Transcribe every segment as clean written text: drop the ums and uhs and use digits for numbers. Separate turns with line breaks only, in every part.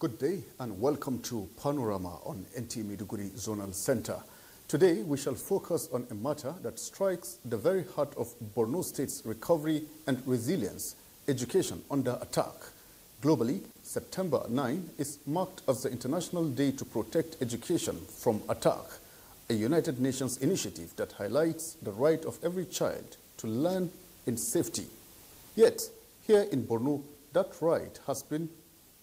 Good day and welcome to Panorama on NT Maiduguri Zonal Center. Today we shall focus on a matter that strikes the very heart of Borno State's recovery and resilience, education under attack. Globally, September 9 is marked as the International Day to Protect Education from Attack, a United Nations initiative that highlights the right of every child to learn in safety. Yet, here in Borno, that right has been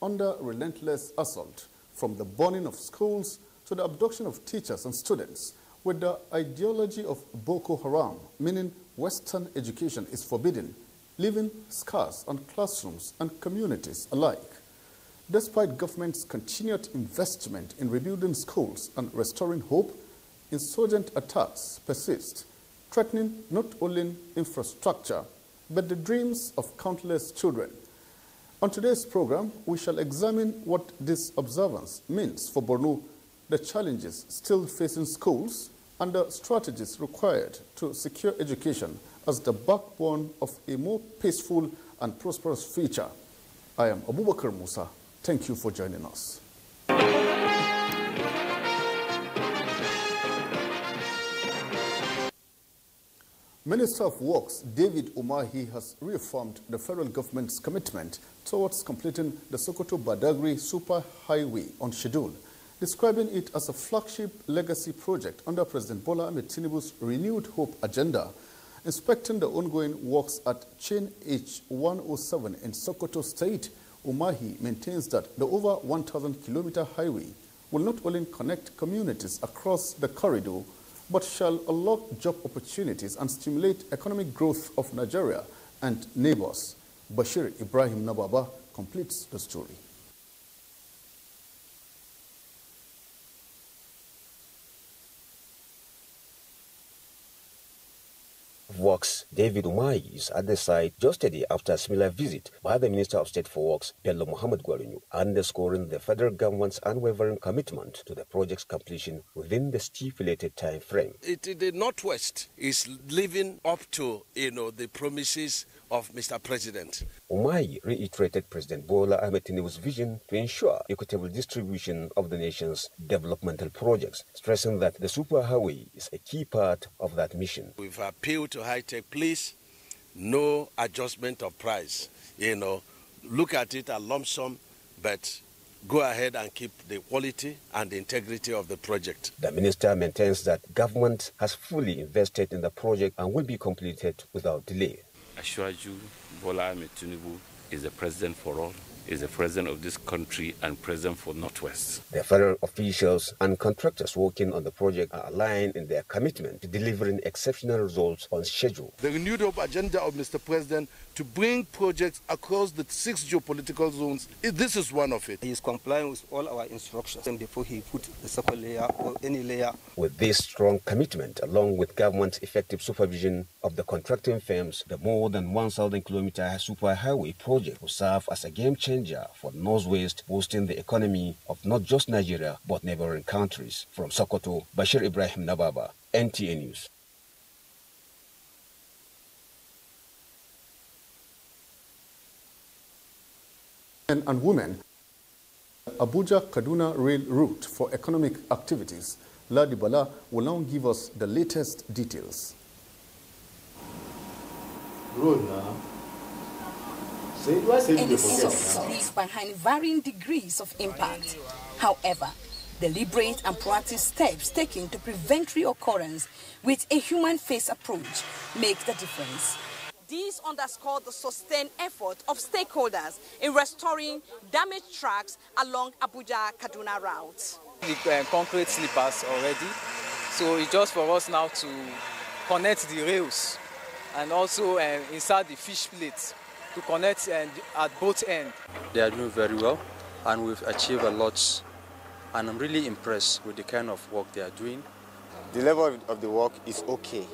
under relentless assault, from the burning of schools to the abduction of teachers and students, with the ideology of Boko Haram, meaning Western education is forbidden, leaving scars on classrooms and communities alike. Despite government's continued investment in rebuilding schools and restoring hope, insurgent attacks persist, threatening not only infrastructure, but the dreams of countless children. On today's program, we shall examine what this observance means for Borno, the challenges still facing schools, and the strategies required to secure education as the backbone of a more peaceful and prosperous future. I am Abubakar Musa. Thank you for joining us. Minister of Works David Umahi has reaffirmed the federal government's commitment towards completing the Sokoto-Badagry Super Highway on schedule, describing it as a flagship legacy project under President Bola Ahmed Tinubu's Renewed Hope agenda. Inspecting the ongoing works at Chain H107 in Sokoto State, Umahi maintains that the over 1,000-kilometer highway will not only connect communities across the corridor, but shall unlock job opportunities and stimulate economic growth of Nigeria and neighbors. Bashir Ibrahim Nababa completes the story.
Works David Umahi is at the site just a day after a similar visit by the Minister of State for Works, Bello Muhammad Gwarinyu, underscoring the federal government's unwavering commitment to the project's completion within the stipulated time frame.
The Northwest is living up to, the promises of Mr. President.
Umahi reiterated President Bola Ahmed Tinubu's vision to ensure equitable distribution of the nation's developmental projects, stressing that the superhighway is a key part of that mission.
We've appealed to high-tech, please, no adjustment of price. Look at it a lump sum, but go ahead and keep the quality and the integrity of the project.
The minister maintains that government has fully invested in the project and will be completed without delay.
I assure you, Bola Ahmed Tinubu is the president for all, is the president of this country and president for Northwest.
The federal officials and contractors working on the project are aligned in their commitment to delivering exceptional results on schedule.
The renewed hope agenda of Mr. President to bring projects across the 6 geopolitical zones, this is one of it.
He is complying with all our instructions and before he put the second layer or any layer.
With this strong commitment, along with government's effective supervision of the contracting firms, the more than 1,000-kilometer superhighway project will serve as a game changer for Northwest, boosting the economy of not just Nigeria, but neighboring countries. From Sokoto, Bashir Ibrahim Nababa, NTA News.
Men and women, Abuja-Kaduna rail route for economic activities. Ladi Bala will now give us the latest details.
Any sources leave behind varying degrees of impact. However, deliberate and proactive steps taken to prevent reoccurrence with a human-face approach make the difference. These underscore the sustained effort of stakeholders in restoring damaged tracks along Abuja-Kaduna routes.
The concrete slippers already, so it's just for us now to connect the rails and also insert the fish plates to connect at both ends.
They are doing very well and we've achieved a lot, and I'm really impressed with the kind of work they are doing.
The level of the work is okay.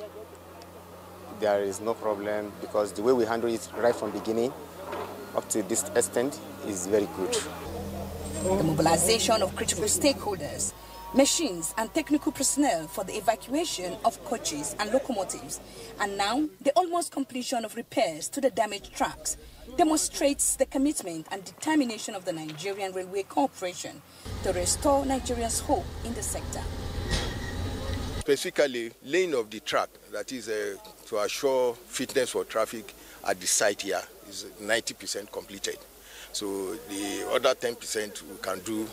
There is no problem because the way we handle it right from the beginning up to this extent is very good.
The mobilization of critical stakeholders machines and technical personnel for the evacuation of coaches and locomotives, and now the almost completion of repairs to the damaged tracks demonstrates the commitment and determination of the Nigerian Railway Corporation to restore Nigerians' hope in the sector.
Specifically, laying of the track, that is to assure fitness for traffic at the site here, is 90% completed. So the other 10% we can do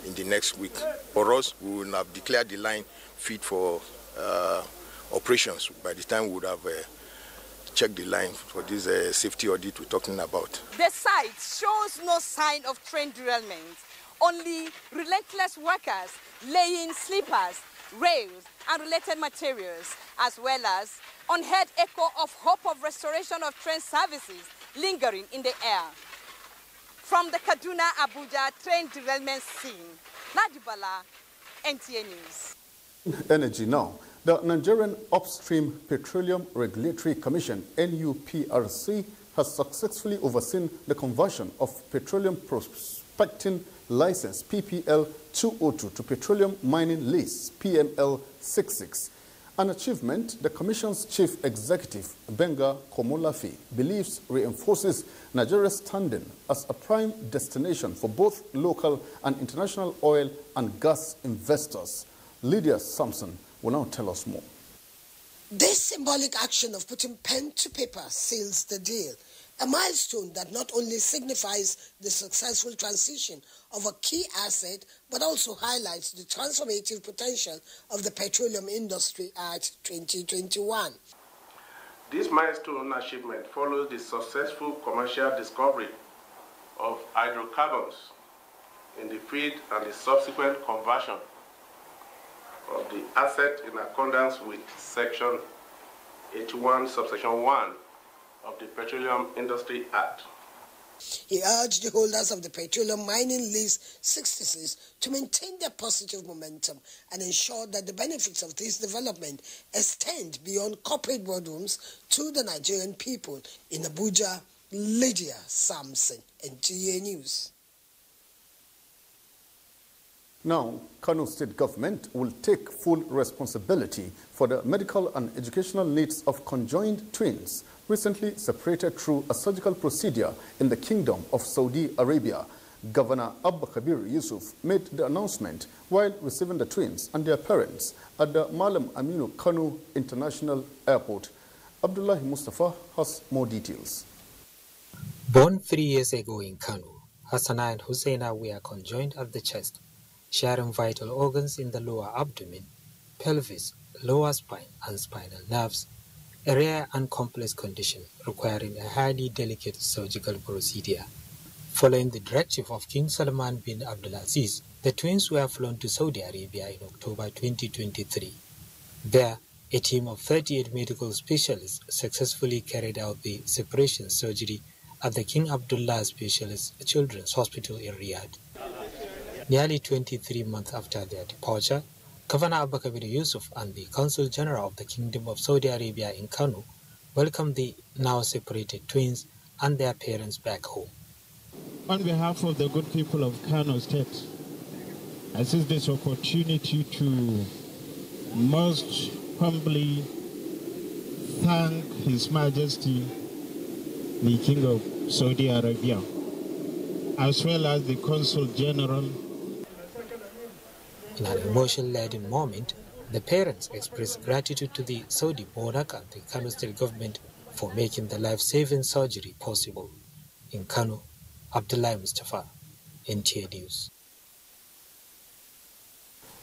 in the next week. For us, we will have declared the line fit for operations. By the time we would have checked the line for this safety audit we're talking about.
The site shows no sign of train derailment, only relentless workers laying sleepers, rails and related materials, as well as unheard echo of hope of restoration of train services lingering in the air. From the Kaduna-Abuja train derailment scene, Ladibala, NTA News.
Energy now. The Nigerian Upstream Petroleum Regulatory Commission, NUPRC, has successfully overseen the conversion of Petroleum Prospecting License, PPL 202, to Petroleum Mining Lease, PML 66. An achievement the Commission's Chief Executive, Benga Komolafi, believes reinforces Nigeria's standing as a prime destination for both local and international oil and gas investors. Lydia Sampson will now tell us more.
This symbolic action of putting pen to paper seals the deal, a milestone that not only signifies the successful transition of a key asset, but also highlights the transformative potential of the petroleum industry at 2021.
This milestone achievement follows the successful commercial discovery of hydrocarbons in the field and the subsequent conversion of the asset in accordance with Section 81, Subsection 1 of the Petroleum Industry Act.
He urged the holders of the Petroleum Mining Lease 66 to maintain their positive momentum and ensure that the benefits of this development extend beyond corporate boardrooms to the Nigerian people. In Abuja, Lydia Sampson, NTA News.
Now, Kano State Government will take full responsibility for the medical and educational needs of conjoined twins recently separated through a surgical procedure in the Kingdom of Saudi Arabia. Governor Abba Kabir Yusuf made the announcement while receiving the twins and their parents at the Malam Aminu Kano International Airport. Abdullahi Mustafa has more details.
Born 3 years ago in Kano, Hassana and Husseina were conjoined at the chest, sharing vital organs in the lower abdomen, pelvis, lower spine and spinal nerves, a rare and complex condition requiring a highly delicate surgical procedure. Following the directive of King Salman bin Abdulaziz, the twins were flown to Saudi Arabia in October 2023. There, a team of 38 medical specialists successfully carried out the separation surgery at the King Abdullah Specialist Children's Hospital in Riyadh. Nearly 23 months after their departure, Governor Abba Kabir Yusuf and the Consul General of the Kingdom of Saudi Arabia in Kano welcomed the now separated twins and their parents back home.
On behalf of the good people of Kano State, I seize this opportunity to most humbly thank His Majesty, the King of Saudi Arabia, as well as the Consul General.
In an emotion-laden moment, the parents expressed gratitude to the Saudi monarch and the Kano State government for making the life-saving surgery possible. In Kano, Abdullah Mustafa, NTA News.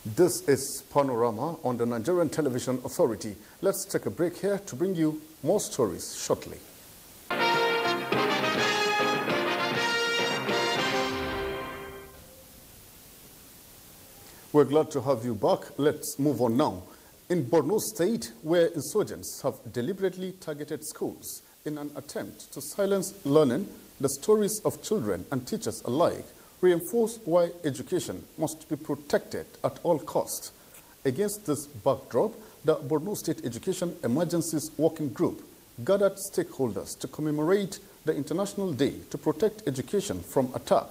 This is Panorama on the Nigerian Television Authority. Let's take a break here to bring you more stories shortly. We're glad to have you back. Let's move on now. In Borno State, where insurgents have deliberately targeted schools in an attempt to silence learning, the stories of children and teachers alike reinforce why education must be protected at all costs. Against this backdrop, the Borno State Education Emergencies Working Group gathered stakeholders to commemorate the International Day to protect education from attack.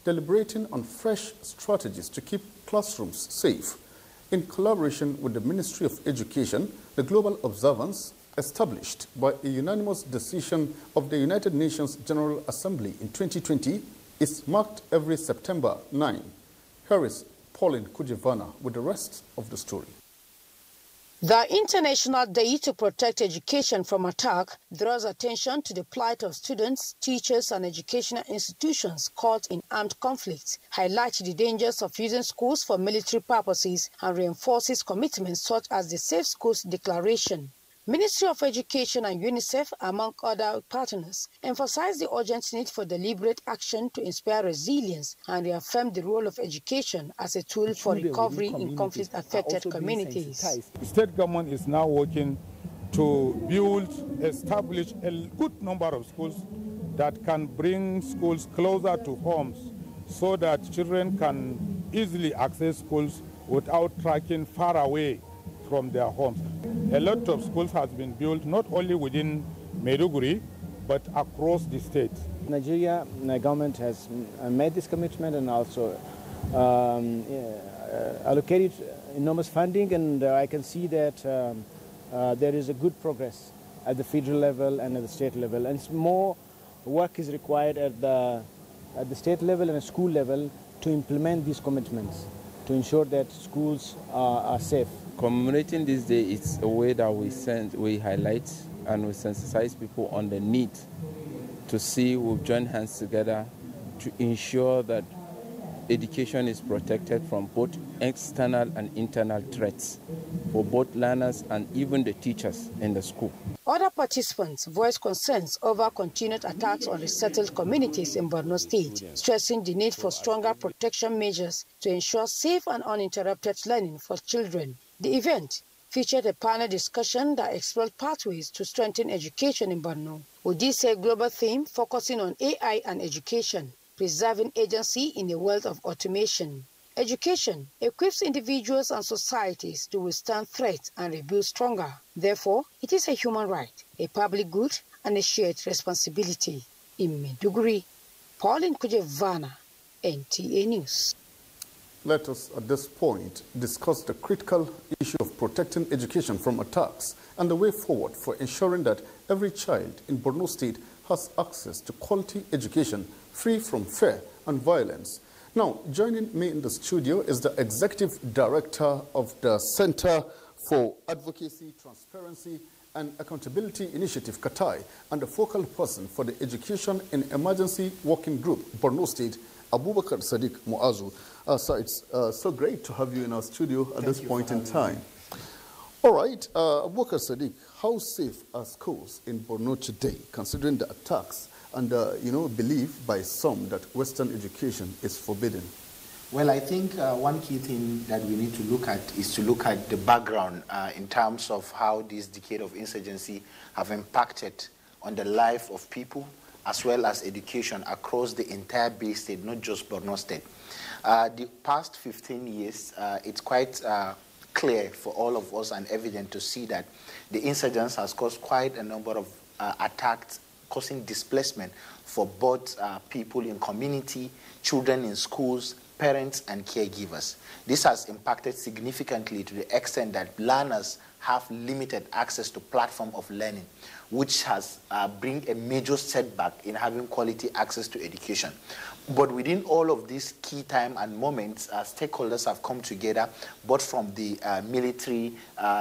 deliberating on fresh strategies to keep classrooms safe. In collaboration with the Ministry of Education, the global observance established by a unanimous decision of the United Nations General Assembly in 2020 is marked every September 9. Here is Pauline Kujevana with the rest of the story.
The International Day to Protect Education from Attack draws attention to the plight of students, teachers, and educational institutions caught in armed conflicts, highlights the dangers of using schools for military purposes, and reinforces commitments such as the Safe Schools Declaration. Ministry of Education and UNICEF, among other partners, emphasize the urgent need for deliberate action to inspire resilience and reaffirm the role of education as a tool for recovery in conflict-affected communities.
The state government is now working to establish a good number of schools that can bring schools closer to homes so that children can easily access schools without tracking far away from their homes. A lot of schools has been built not only within Maiduguri, but across the state.
Nigeria government has made this commitment and also allocated enormous funding, and I can see that there is a good progress at the federal level and at the state level, and more work is required at the state level and the school level to implement these commitments, to ensure that schools are safe.
Commemorating this day is a way that we highlight and we sensitize people on the need to see we've joined hands together to ensure that education is protected from both external and internal threats for both learners and even the teachers in the school.
Other participants voiced concerns over continued attacks on resettled communities in Borno State, stressing the need for stronger protection measures to ensure safe and uninterrupted learning for children. The event featured a panel discussion that explored pathways to strengthen education in Borno, with this a global theme focusing on AI and education, preserving agency in a world of automation. Education equips individuals and societies to withstand threats and rebuild stronger. Therefore, it is a human right, a public good, and a shared responsibility. In Maiduguri, Pauline Kujevana, NTA News.
Let us, at this point, discuss the critical issue of protecting education from attacks and the way forward for ensuring that every child in Borno State has access to quality education free from fear and violence. Now, joining me in the studio is the Executive Director of the Center for Advocacy, Transparency and Accountability Initiative, Katai, and the focal person for the Education in Emergency Working Group, Borno State, Abubakar Sadiq Muazu. So it's so great to have you in our studio at this point in time. All right, Abubakar Sadiq, how safe are schools in Borno today, considering the attacks and, belief by some that Western education is forbidden?
Well, I think one key thing that we need to look at is to look at the background in terms of how this decade of insurgency have impacted on the life of people as well as education across the entire Bay State, not just Borno State. The past 15 years, it's quite clear for all of us and evident to see that the insurgents has caused quite a number of attacks, causing displacement for both people in community, children in schools, parents and caregivers. This has impacted significantly to the extent that learners have limited access to platform of learning, which has bring a major setback in having quality access to education. But within all of these key time and moments, stakeholders have come together, both from the military,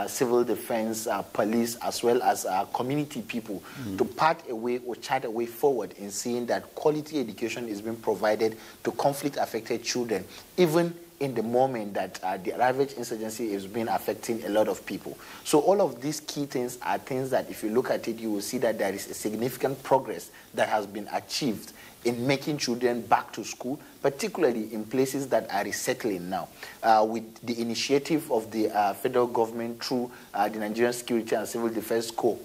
civil defense, police, as well as community people, to part a way or chart a way forward in seeing that quality education is being provided to conflict-affected children, even in the moment that the ravage insurgency is being affecting a lot of people. So all of these key things are things that if you look at it, you will see that there is a significant progress that has been achieved in making children back to school, particularly in places that are resettling now. With the initiative of the federal government through the Nigerian Security and Civil Defense Corps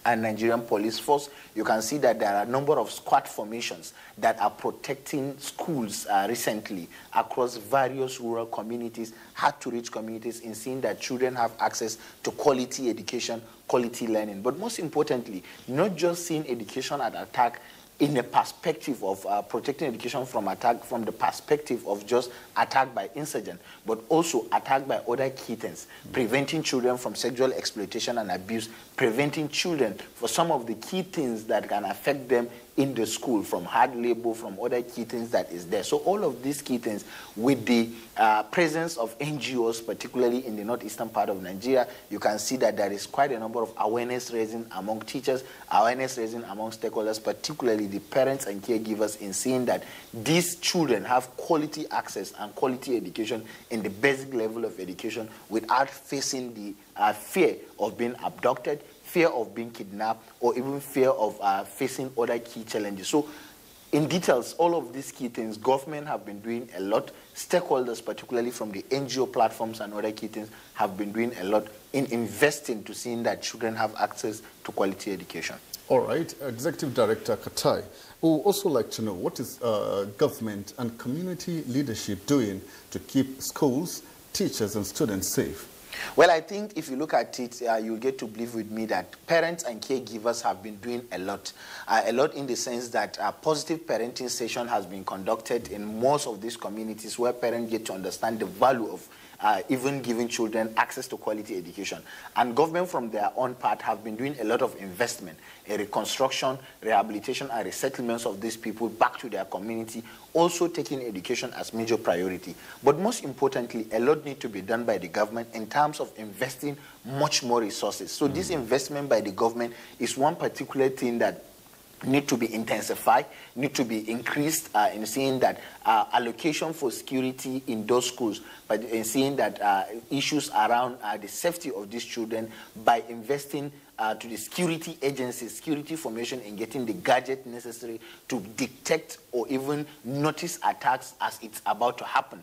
and Nigerian Police Force, you can see that there are a number of squad formations that are protecting schools recently across various rural communities, hard-to-reach communities, in seeing that children have access to quality education, quality learning. But most importantly, not just seeing education at attack in a perspective of protecting education from attack, from the perspective of just attack by insurgent, but also attack by other key things, preventing children from sexual exploitation and abuse, preventing children for some of the key things that can affect them in the school, from hard labor, from other key things that is there. So all of these key things, with the presence of NGOs, particularly in the northeastern part of Nigeria, you can see that there is quite a number of awareness raising among teachers, awareness raising among stakeholders, particularly the parents and caregivers, in seeing that these children have quality access and quality education in the basic level of education without facing the fear of being abducted, fear of being kidnapped, or even fear of facing other key challenges. So in details, all of these key things, government have been doing a lot. Stakeholders, particularly from the NGO platforms and other key things, have been doing a lot in investing to seeing that children have access to quality education.
All right, Executive Director Katai, we would also like to know, what is government and community leadership doing to keep schools, teachers and students safe?
Well, I think if you look at it, you'll get to believe with me that parents and caregivers have been doing a lot in the sense that positive parenting session has been conducted in most of these communities where parents get to understand the value of even giving children access to quality education. And government from their own part have been doing a lot of investment in reconstruction, rehabilitation and resettlements of these people back to their community, also taking education as major priority. But most importantly, a lot needs to be done by the government in terms of investing much more resources. So this investment by the government is one particular thing that need to be intensified, need to be increased in seeing that allocation for security in those schools, but in seeing that issues around the safety of these children by investing to the security agencies, security formation, in getting the gadget necessary to detect or even notice attacks as it's about to happen.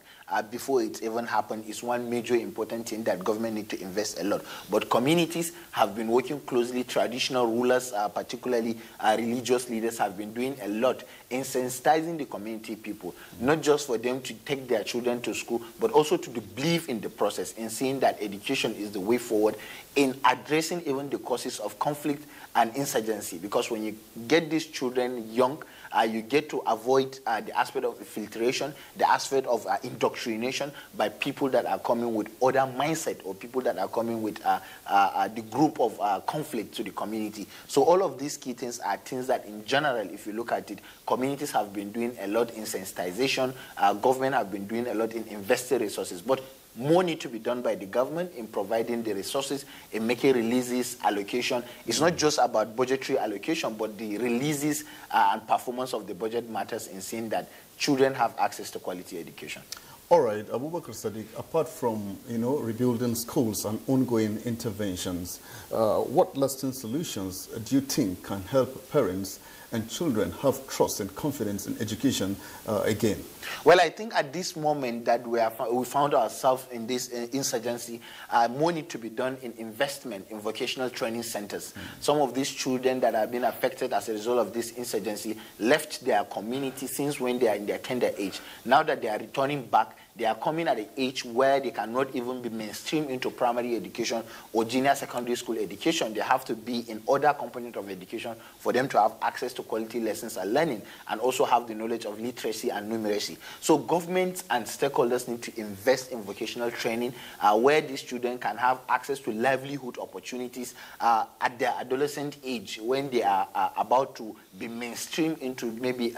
Before it even happened is one major important thing that government need to invest a lot. But communities have been working closely. Traditional rulers, particularly religious leaders, have been doing a lot in sensitizing the community people, not just for them to take their children to school, but also to believe in the process, in seeing that education is the way forward, in addressing even the causes of conflict and insurgency. Because when you get these children young, you get to avoid the aspect of filtration, the aspect of indoctrination by people that are coming with other mindset, or people that are coming with the group of conflict to the community. So all of these key things are things that in general, if you look at it, communities have been doing a lot in sensitization, government have been doing a lot in investing resources. But more need to be done by the government in providing the resources, in making releases, allocation. It's not just about budgetary allocation, but the releases and performance of the budget matters in seeing that children have access to quality education.
All right, Abubakar Sadiq, apart from, rebuilding schools and ongoing interventions, what lasting solutions do you think can help parents and children have trust and confidence in education again?
Well, I think at this moment that we found ourselves in this insurgency, more need to be done in investment in vocational training centers. Some of these children that have been affected as a result of this insurgency left their community since when they are in their tender age. Now that they are returning back, they are coming at an age where they cannot even be mainstream into primary education or junior secondary school education. They have to be in other component of education for them to have access to quality lessons and learning, and also have the knowledge of literacy and numeracy. So governments and stakeholders need to invest in vocational training where these children can have access to livelihood opportunities at their adolescent age, when they are about to be mainstream into maybe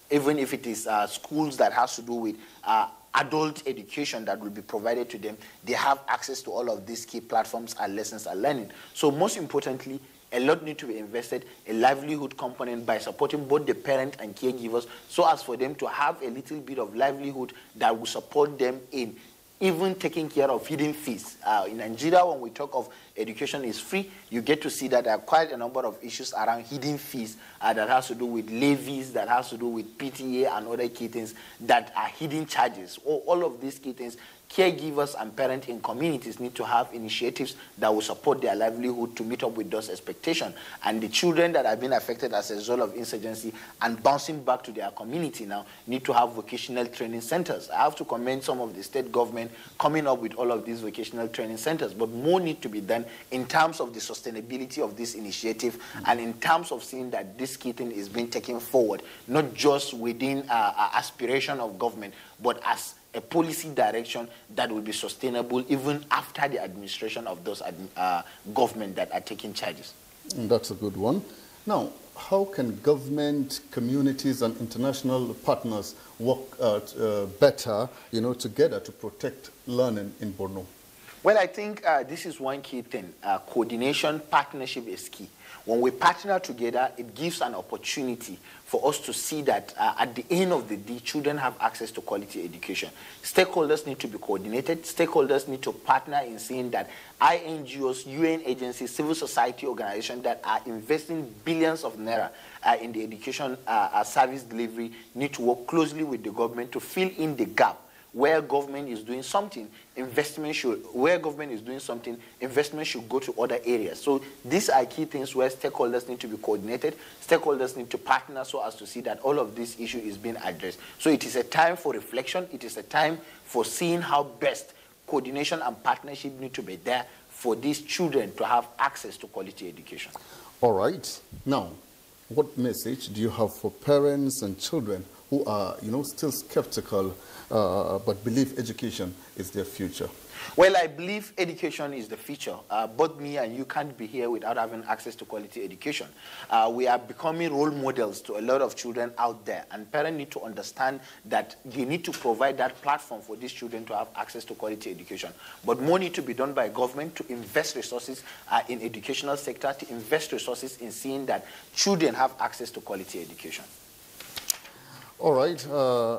even if it is schools that has to do with adult education that will be provided to them. They have access to all of these key platforms and lessons and learning. So most importantly, a lot need to be invested, a livelihood component by supporting both the parent and caregivers, so as for them to have a little bit of livelihood that will support them in even taking care of hidden fees. In Nigeria, when we talk of education is free, you get to see that there are quite a number of issues around hidden fees that has to do with levies, that has to do with PTA and other key things that are hidden charges. All of these key things caregivers and parents in communities need to have initiatives that will support their livelihood to meet up with those expectations. And the children that have been affected as a result of insurgency and bouncing back to their community now need to have vocational training centers. I have to commend some of the state government coming up with all of these vocational training centers, but more need to be done in terms of the sustainability of this initiative and in terms of seeing that this key thing is being taken forward, not just within aspiration of government, but as a policy direction that will be sustainable even after the administration of those government that are taking charges.
That's a good one. Now, how can government, communities, and international partners work better, together to protect learning in Borno?
Well, I think this is one key thing. Coordination, partnership is key. When we partner together, it gives an opportunity for us to see that at the end of the day, children have access to quality education. Stakeholders need to be coordinated. Stakeholders need to partner in seeing that NGOs, UN agencies, civil society organizations that are investing billions of naira in the education service delivery need to work closely with the government to fill in the gap. Where government is doing something, investment should go to other areas. So these are key things where stakeholders need to be coordinated, stakeholders need to partner so as to see that all of this issue is being addressed. So it is a time for reflection, it is a time for seeing how best coordination and partnership need to be there for these children to have access to quality education.
All right. Now, what message do you have for parents and children who are, still skeptical but believe education is their future?
Well, I believe education is the future. Both me and you can't be here without having access to quality education. We are becoming role models to a lot of children out there, and parents need to understand that they need to provide that platform for these children to have access to quality education. But more need to be done by government to invest resources in educational sector, to invest resources in seeing that children have access to quality education.
All right.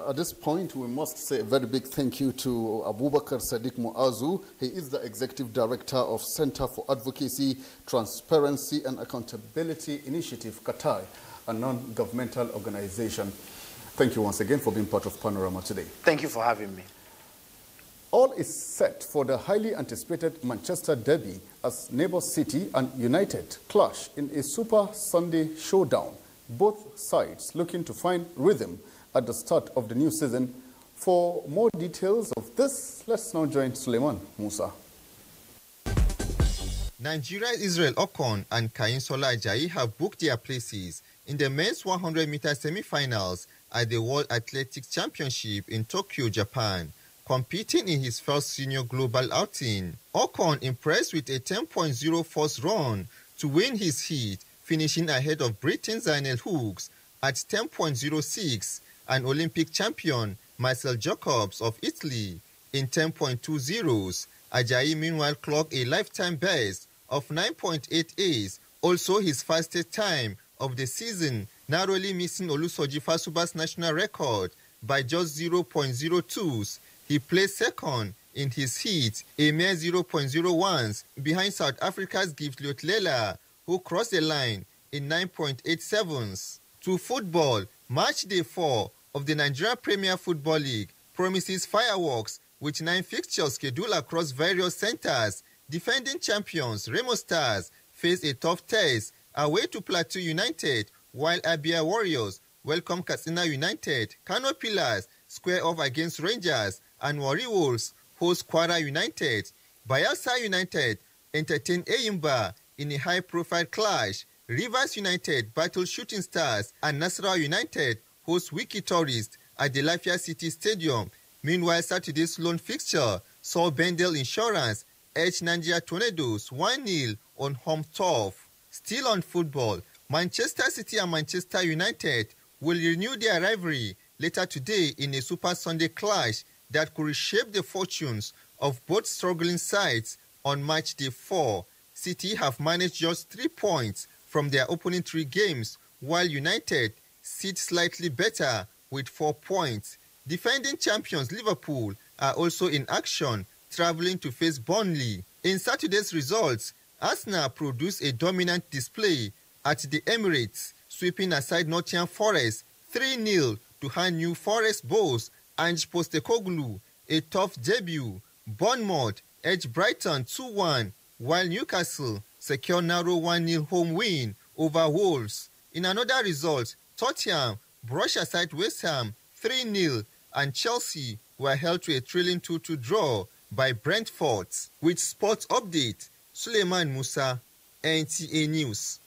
At this point, we must say a very big thank you to Abubakar Sadiq Muazu. He is the Executive Director of Center for Advocacy, Transparency and Accountability Initiative, Qatar, a non-governmental organization. Thank you once again for being part of Panorama today.
Thank you for having me.
All is set for the highly anticipated Manchester derby as Neighbour City and United clash in a Super Sunday showdown. Both sides looking to find rhythm at the start of the new season. For more details of this, let's now join Suleiman Musa.
Nigeria's Israel Okon and Kayinsola Ajayi have booked their places in the men's 100-meter semi-finals at the World Athletics Championship in Tokyo, Japan, competing in his first senior global outing. Okon impressed with a 10.04 run to win his heat, finishing ahead of Britain's Zainel Hooks at 10.06 and Olympic champion Marcel Jacobs of Italy in 10.20s. Ajayi meanwhile clocked a lifetime best of 9.88, also his fastest time of the season, narrowly missing Olusoji Fasuba's national record by just 0.02s. He placed second in his heat, a mere 0.01s, behind South Africa's Gift Lela, who crossed the line in 9.87s. To football, match day 4 of the Nigeria Premier Football League promises fireworks with 9 fixtures scheduled across various centers. Defending champions Remo Stars face a tough test away to Plateau United, while Abia Warriors welcome Katsina United. Kano Pillars square off against Rangers, and Warri Wolves host Kwara United. Bayelsa United entertain Eyimba in a high-profile clash. Rivers United battle Shooting Stars, and Nasarawa United host Wiki Tourist at the Lafia City Stadium. Meanwhile, Saturday's lone fixture saw Bendel Insurance edge Nigeria Tornadoes 1-0 on home turf. Still on football, Manchester City and Manchester United will renew their rivalry later today in a Super Sunday clash that could reshape the fortunes of both struggling sides on match day 4. City have managed just 3 points from their opening 3 games, while United sit slightly better with 4 points. Defending champions Liverpool are also in action, travelling to face Burnley. In Saturday's results, Arsenal produced a dominant display at the Emirates, sweeping aside Nottingham Forest 3-0 to hand New Forest boss Ange Postecoglou a tough debut. Bournemouth edged Brighton 2-1, while Newcastle secured narrow 1-0 home win over Wolves. In another result, Tottenham brushed aside West Ham 3-0, and Chelsea were held to a thrilling 2-2 draw by Brentford. With sports update, Suleiman Musa, NTA News.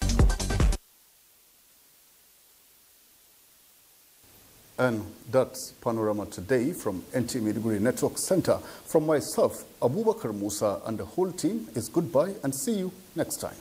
And that's Panorama today from NTA Maiduguri Network Center. From myself, Abubakar Musa, and the whole team is goodbye and see you next time.